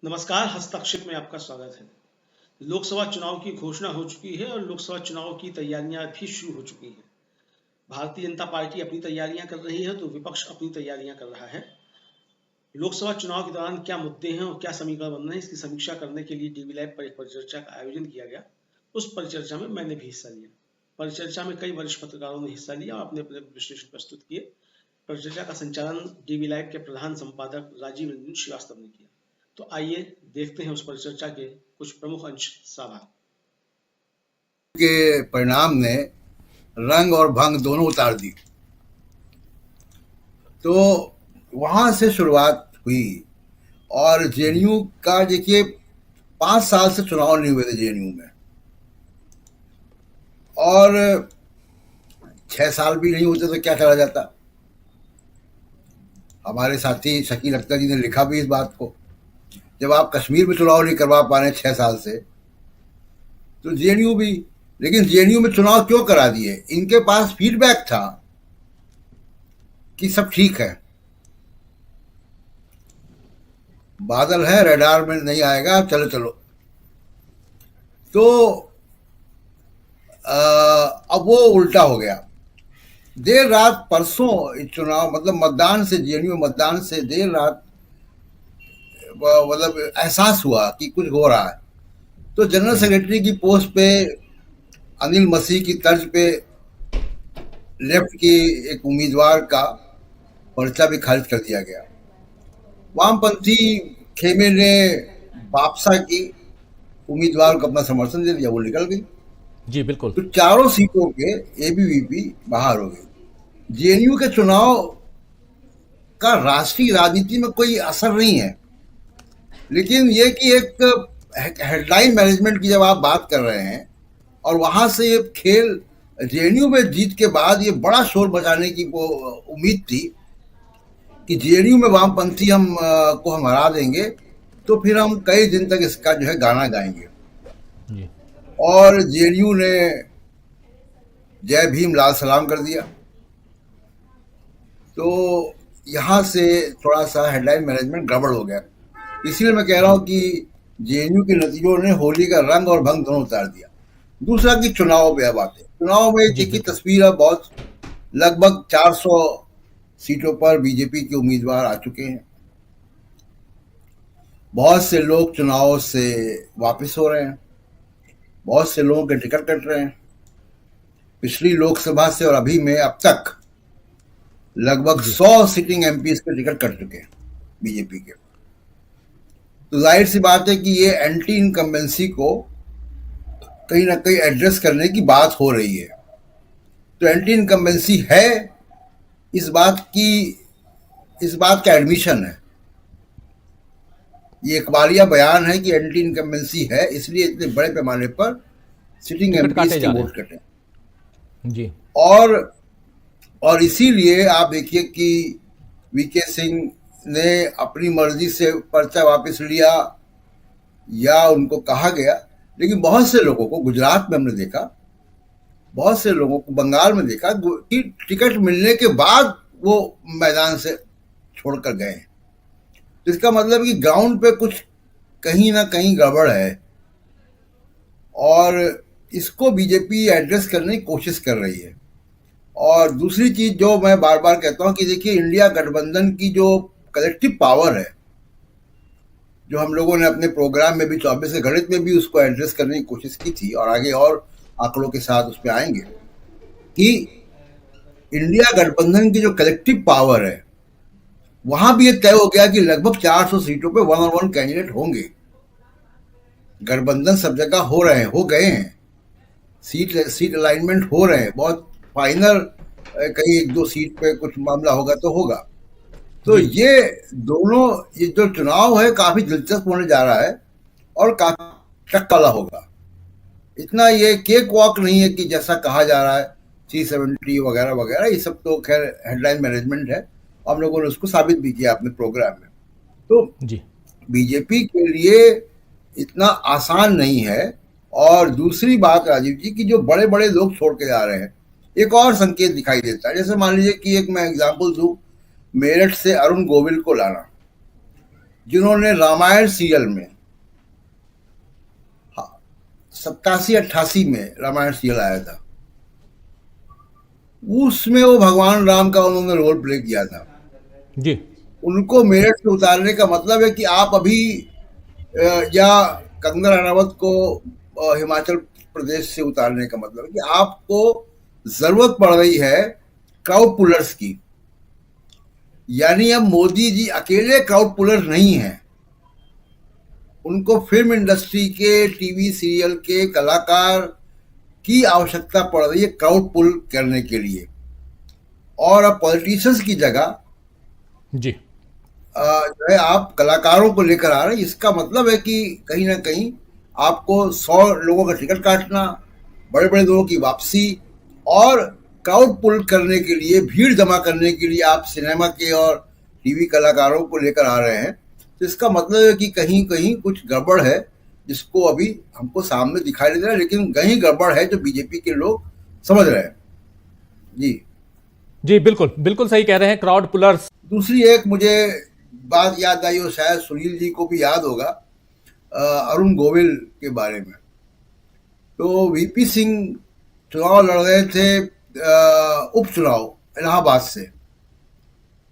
नमस्कार, हस्तक्षेप में आपका स्वागत है। लोकसभा चुनाव की घोषणा हो चुकी है और लोकसभा चुनाव की तैयारियां भी शुरू हो चुकी हैं। भारतीय जनता पार्टी अपनी तैयारियां कर रही है तो विपक्ष अपनी तैयारियां कर रहा है। लोकसभा चुनाव के दौरान क्या मुद्दे हैं और क्या समीकरण बन रहे हैं, इसकी समीक्षा करने के लिए डीवी लैब पर एक परिचर्चा का आयोजन किया गया। उस परिचर्चा में मैंने भी हिस्सा लिया। परिचर्चा में कई वरिष्ठ पत्रकारों ने हिस्सा लिया और अपने अपने विश्लेषण प्रस्तुत किए। परिचर्चा का संचालन डीवी लाइव के प्रधान संपादक राजीव रंजन श्रीवास्तव ने किया। तो आइए देखते हैं उस परिचर्चा के कुछ प्रमुख अंश साभार के परिणाम ने रंग और भंग दोनों उतार दी। तो वहां से शुरुआत हुई और जेएनयू का देखिए 5 साल से चुनाव नहीं हुए थे जेएनयू में, और 6 साल भी नहीं होते तो क्या करा जाता। हमारे साथी शकील अख्तर जी ने लिखा भी इस बात को, जब आप कश्मीर में चुनाव नहीं करवा पा रहे 6 साल से, तो जेएनयू भी। लेकिन जेएनयू में चुनाव क्यों करा दिए? इनके पास फीडबैक था कि सब ठीक है, बादल है, रडार में नहीं आएगा, चलो चलो। तो अब वो उल्टा हो गया। देर रात परसों चुनाव मतलब मतदान से, जेएनयू मतदान से देर रात मतलब एहसास हुआ कि कुछ हो रहा है। तो जनरल सेक्रेटरी की पोस्ट पे अनिल मसीह की तर्ज पे लेफ्ट की एक उम्मीदवार का पर्चा भी खारिज कर दिया गया। वामपंथी खेमे ने बापसा की उम्मीदवार को अपना समर्थन दे दिया, वो निकल गई। जी बिल्कुल। तो चारों सीटों के एबीवीपी बाहर हो गई। जेएनयू के चुनाव का राष्ट्रीय राजनीति में कोई असर नहीं है, लेकिन ये कि एक हेडलाइन मैनेजमेंट की जब आप बात कर रहे हैं और वहां से ये खेल जेएनयू में जीत के बाद ये बड़ा शोर मचाने की वो उम्मीद थी कि जेएनयू में वामपंथी को हम हरा देंगे, तो फिर हम कई दिन तक इसका जो है गाना गाएंगे। जी। और जेएनयू ने जय भीम लाल सलाम कर दिया। तो यहाँ से थोड़ा सा हेडलाइन मैनेजमेंट गड़बड़ हो गया। इसीलिए मैं कह रहा हूँ कि जेएनयू के नतीजों ने होली का रंग और भंग दोनों उतार दिया। दूसरा कि चुनाव पे अब आते, चुनाव में देखिए तस्वीर अब बहुत, लगभग 400 सीटों पर बीजेपी के उम्मीदवार आ चुके हैं। बहुत से लोग चुनाव से वापस हो रहे हैं, बहुत से लोगों के टिकट कट रहे हैं। पिछली लोकसभा से और अभी में अब तक लगभग 100 सिटिंग एमपीज के टिकट कट चुके हैं बीजेपी के। तो जाहिर सी बात है कि ये एंटी इनकम्बेंसी को कहीं ना कहीं एड्रेस करने की बात हो रही है। तो एंटी इनकम्बेंसी है, इस बात का एडमिशन है। ये इकबालिया बयान है कि एंटी इनकम्बेंसी है, इसलिए इतने बड़े पैमाने पर सिटिंग एमपीज के वोट कटे। जी। और इसीलिए आप देखिए कि वीके सिंह ने अपनी मर्जी से पर्चा वापस लिया या उनको कहा गया। लेकिन बहुत से लोगों को गुजरात में हमने देखा, बहुत से लोगों को बंगाल में देखा कि टिकट मिलने के बाद वो मैदान से छोड़कर गए। तो इसका मतलब कि ग्राउंड पे कुछ कहीं ना कहीं गड़बड़ है और इसको बीजेपी एड्रेस करने की कोशिश कर रही है। और दूसरी चीज जो मैं बार बार कहता हूं कि देखिए इंडिया गठबंधन की जो कलेक्टिव पावर है, जो हम लोगों ने अपने प्रोग्राम में भी 24 के गणित में भी उसको एड्रेस करने की कोशिश की थी और आगे और आंकड़ों के साथ उस पर आएंगे, कि इंडिया गठबंधन की जो कलेक्टिव पावर है वहां भी ये तय हो गया कि लगभग 400 सीटों पे 1 on 1 कैंडिडेट होंगे। गठबंधन सब जगह हो गए हैं, सीट अलाइनमेंट हो रहे हैं, बहुत फाइनल कहीं 1-2 सीट पे कुछ मामला होगा तो होगा। तो ये जो चुनाव है काफी दिलचस्प होने जा रहा है और काफी टक्कला होगा। इतना ये केक वॉक नहीं है कि जैसा कहा जा रहा है 370 वगैरह वगैरह, ये सब तो खैर हेडलाइन मैनेजमेंट है, हम लोगों ने उसको साबित भी किया अपने प्रोग्राम में। तो बीजेपी के लिए इतना आसान नहीं है। और दूसरी बात राजीव जी की जो बड़े बड़े लोग छोड़ के जा रहे हैं, एक और संकेत दिखाई देता है। जैसे मान लीजिए कि एक मैं एग्जांपल दूं, मेरठ से अरुण गोविल को लाना, जिन्होंने रामायण सीरियल में 87-88 में रामायण सीरियल आया था, उसमें वो भगवान राम का उन्होंने रोल प्ले किया था। जी उनको मेरठ से उतारने का मतलब है कि आप अभी या कंगना रनावत को हिमाचल प्रदेश से उतारने का मतलब है कि आपको जरूरत पड़ रही है क्राउड पुलर्स की। यानी अब मोदी जी अकेले क्राउड पुलर नहीं हैं, उनको फिल्म इंडस्ट्री के, टीवी सीरियल के कलाकार की आवश्यकता पड़ रही है क्राउड पुल करने के लिए। और अब पॉलिटिशियंस की जगह जी जो है आप कलाकारों को लेकर आ रहे हैं। इसका मतलब है कि कहीं ना कहीं आपको 100 लोगों का टिकट काटना, बड़े बड़े लोगों की वापसी और क्राउड पुल करने के लिए, भीड़ जमा करने के लिए आप सिनेमा के और टीवी कलाकारों को लेकर आ रहे हैं। तो इसका मतलब है कि कहीं कहीं कुछ गड़बड़ है, जिसको अभी हमको सामने दिखाई नहीं दे रहा है, लेकिन कहीं गड़बड़ है जो बीजेपी के लोग समझ रहे हैं। जी जी बिल्कुल बिल्कुल सही कह रहे हैं, क्राउड पुलर्स। दूसरी एक मुझे बात याद आई और शायद सुनील जी को भी याद होगा, अरुण गोविल के बारे में। तो वीपी सिंह चुनाव लड़ रहे थे, उपचुनाव इलाहाबाद से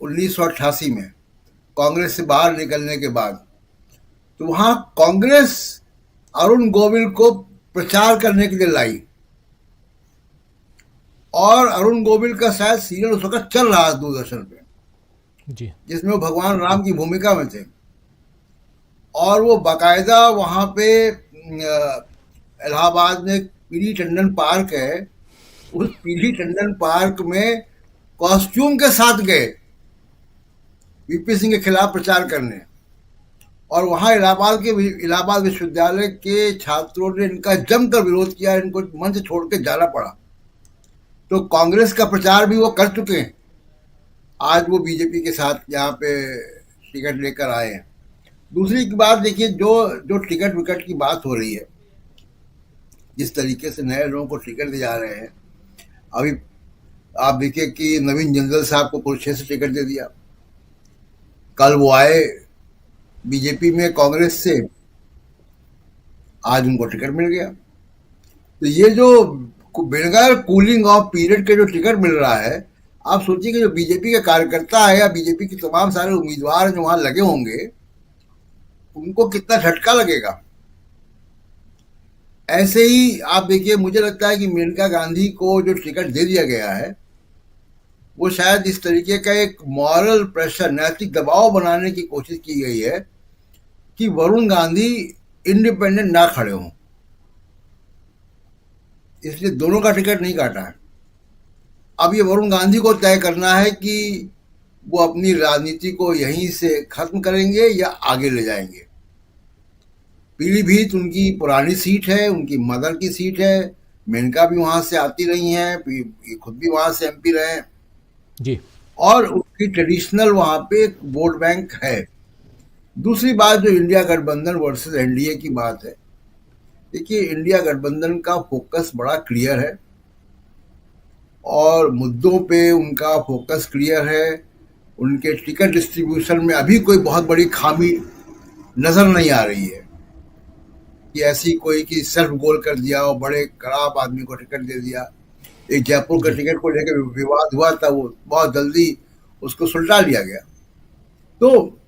1988 में, कांग्रेस से बाहर निकलने के बाद। तो वहां कांग्रेस अरुण गोविल को प्रचार करने के लिए लाई और अरुण गोविल का शायद सीरियल उस वक्त चल रहा है दूरदर्शन पे, जी जिसमें वो भगवान राम की भूमिका में थे। और वो बाकायदा वहां पे इलाहाबाद में पीली टंडन पार्क है, उस पीली टंडन पार्क में कॉस्ट्यूम के साथ गए वीपी सिंह के खिलाफ प्रचार करने। और वहां इलाहाबाद विश्वविद्यालय के छात्रों ने इनका जमकर विरोध किया, इनको मंच छोड़ के जाना पड़ा। तो कांग्रेस का प्रचार भी वो कर चुके हैं, आज वो बीजेपी के साथ यहाँ पे टिकट लेकर आए हैं। दूसरी की बात देखिए, जो टिकट विकट की बात हो रही है, जिस तरीके से नए लोगों को टिकट दिए जा रहे हैं, अभी आप देखिए कि नवीन जिंदल साहब को कुरुक्षेत्र से टिकट दे दिया, कल वो आए बीजेपी में कांग्रेस से, आज उनको टिकट मिल गया। तो ये जो बगैर कूलिंग ऑफ पीरियड के जो टिकट मिल रहा है, आप सोचिए कि जो बीजेपी के कार्यकर्ता है या बीजेपी के तमाम सारे उम्मीदवार जो वहां लगे होंगे, उनको कितना झटका लगेगा। ऐसे ही आप देखिए, मुझे लगता है कि मेनका गांधी को जो टिकट दे दिया गया है, वो शायद इस तरीके का एक मॉरल प्रेशर, नैतिक दबाव बनाने की कोशिश की गई है कि वरुण गांधी इंडिपेंडेंट ना खड़े हों, इसलिए दोनों का टिकट नहीं काटा है। अब ये वरुण गांधी को तय करना है कि वो अपनी राजनीति को यहीं से खत्म करेंगे या आगे ले जाएंगे। पीलीभीत उनकी पुरानी सीट है, उनकी मदर की सीट है, मेनका भी वहां से आती रही हैं, खुद भी वहां से एमपी रहे हैं जी, और उनकी ट्रेडिशनल वहां पे एक वोट बैंक है। दूसरी बात, जो इंडिया गठबंधन वर्सेस एनडीए की बात है, देखिए इंडिया गठबंधन का फोकस बड़ा क्लियर है और मुद्दों पे उनका फोकस क्लियर है। उनके टिकट डिस्ट्रीब्यूशन में अभी कोई बहुत बड़ी खामी नजर नहीं आ रही है कि ऐसी कोई कि सेल्फ गोल कर दिया और बड़े खराब आदमी को टिकट दे दिया। एक जयपुर का टिकट को लेकर विवाद हुआ था, वो बहुत जल्दी उसको सुलझा लिया गया। तो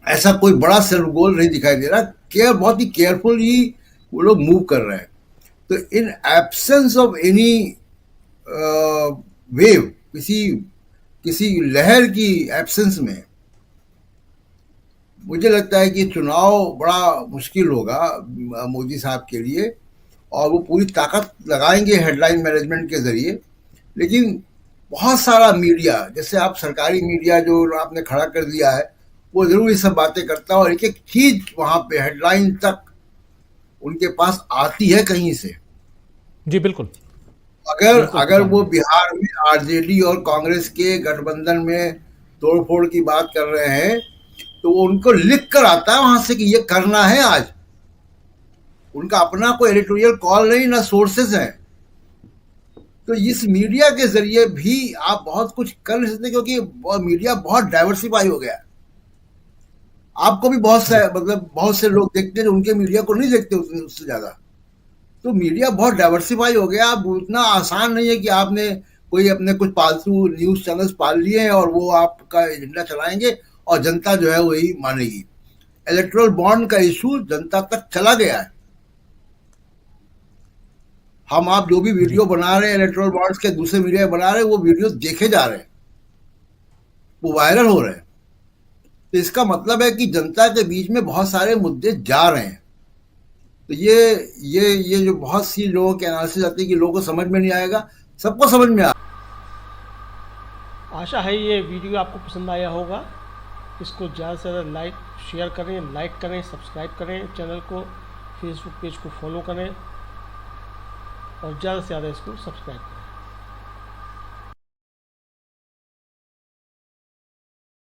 ऐसा कोई बड़ा सेल्फ गोल नहीं दिखाई दे रहा, बहुत ही केयरफुली वो लोग मूव कर रहे हैं। तो in absence of any wave, किसी लहर की एब्सेंस में, मुझे लगता है कि चुनाव बड़ा मुश्किल होगा मोदी साहब के लिए और वो पूरी ताकत लगाएंगे हेडलाइन मैनेजमेंट के जरिए। लेकिन बहुत सारा मीडिया, जैसे आप सरकारी मीडिया जो आपने खड़ा कर दिया है, वो जरूर ये सब बातें करता है और एक एक चीज वहां पे हेडलाइन तक उनके पास आती है कहीं से। जी बिल्कुल। अगर वो बिहार में आरजेडी और कांग्रेस के गठबंधन में तोड़फोड़ की बात कर रहे हैं, तो वो उनको लिख कर आता है वहां से कि ये करना है आज। उनका अपना कोई एडिटोरियल कॉल नहीं, ना सोर्सेस हैं। तो इस मीडिया के जरिए भी आप बहुत कुछ कर नहीं सकते, क्योंकि मीडिया बहुत डाइवर्सिफाई हो गया। आपको भी बहुत से मतलब बहुत से लोग देखते हैं जो उनके मीडिया को नहीं देखते उससे ज्यादा। तो मीडिया बहुत डाइवर्सिफाई हो गया। अब उतना आसान नहीं है कि आपने कोई अपने कुछ पालतू न्यूज चैनल्स पाल लिए हैं और वो आपका एजेंडा चलाएंगे और जनता जो है वही मानेगी। इलेक्टोरल बॉन्ड का इशू जनता तक चला गया है। हम आप जो भी जी वीडियो बना रहे हैं इलेक्टोरल बॉन्ड्स के, दूसरे मीडिया बना रहे हैं, वो वीडियो देखे जा रहे हैं, वो वायरल हो रहे हैं। तो इसका मतलब है कि जनता के बीच में बहुत सारे मुद्दे जा रहे हैं। तो ये जो बहुत सी लोगों के एनालिसिस आती है कि लोगों को समझ में नहीं आएगा, सबको समझ में आ। आशा है ये वीडियो आपको पसंद आया होगा। इसको ज़्यादा से ज़्यादा शेयर करें, लाइक करें, सब्सक्राइब करें चैनल को, फेसबुक पेज को फॉलो करें और ज़्यादा से ज़्यादा इसको सब्सक्राइब करें।